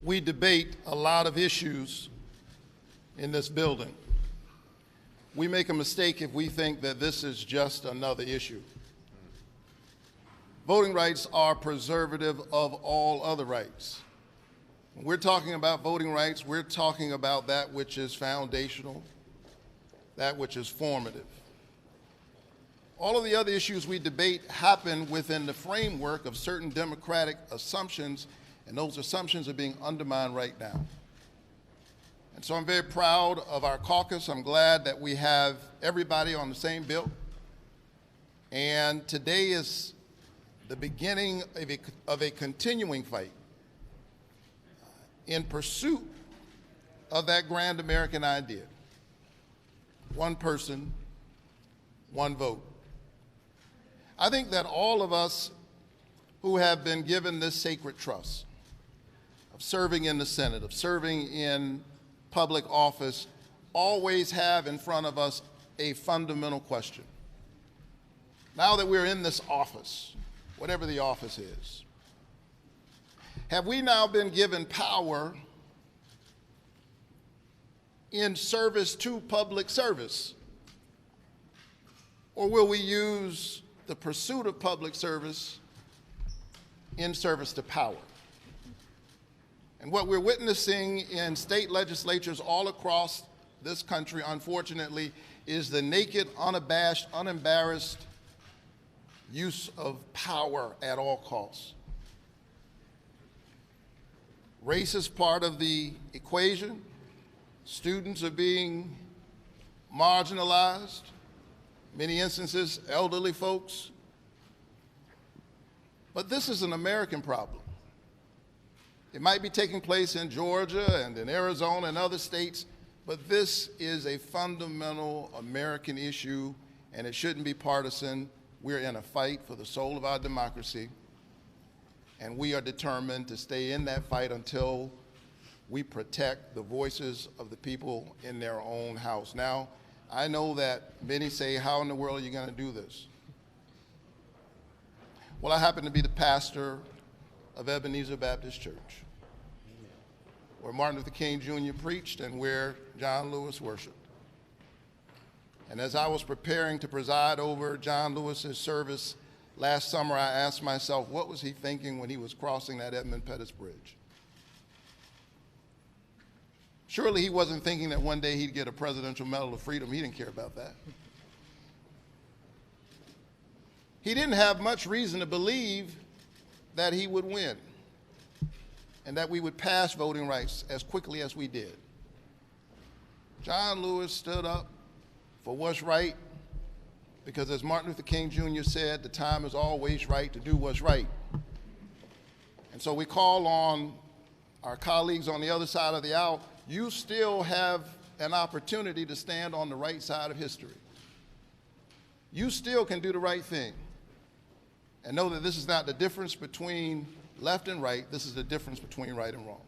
We debate a lot of issues in this building. We make a mistake if we think that this is just another issue. Voting rights are preservative of all other rights. When we're talking about voting rights, we're talking about that which is foundational, that which is formative. All of the other issues we debate happen within the framework of certain democratic assumptions, and those assumptions are being undermined right now. And so I'm very proud of our caucus. I'm glad that we have everybody on the same bill. And today is the beginning of a continuing fight in pursuit of that grand American idea. One person, one vote. I think that all of us who have been given this sacred trust of serving in the Senate, of serving in public office, always have in front of us a fundamental question. Now that we're in this office, whatever the office is, have we now been given power in service to public service? Or will we use the pursuit of public service in service to power? And what we're witnessing in state legislatures all across this country, unfortunately, is the naked, unabashed, unembarrassed use of power at all costs. Race is part of the equation. Students are being marginalized. Many instances, elderly folks. But this is an American problem. It might be taking place in Georgia and in Arizona and other states, but this is a fundamental American issue, and it shouldn't be partisan. We're in a fight for the soul of our democracy, and we are determined to stay in that fight until we protect the voices of the people in their own house. Now, I know that many say, how in the world are you going to do this? Well, I happen to be the pastor of Ebenezer Baptist Church, where Martin Luther King Jr. preached and where John Lewis worshiped. And as I was preparing to preside over John Lewis's service last summer, I asked myself, what was he thinking when he was crossing that Edmund Pettus Bridge? Surely he wasn't thinking that one day he'd get a Presidential Medal of Freedom. He didn't care about that. He didn't have much reason to believe that he would win and that we would pass voting rights as quickly as we did. John Lewis stood up for what's right because, as Martin Luther King Jr. said, the time is always right to do what's right. And so we call on our colleagues on the other side of the aisle. You still have an opportunity to stand on the right side of history. You still can do the right thing. And know that this is not the difference between left and right, this is the difference between right and wrong.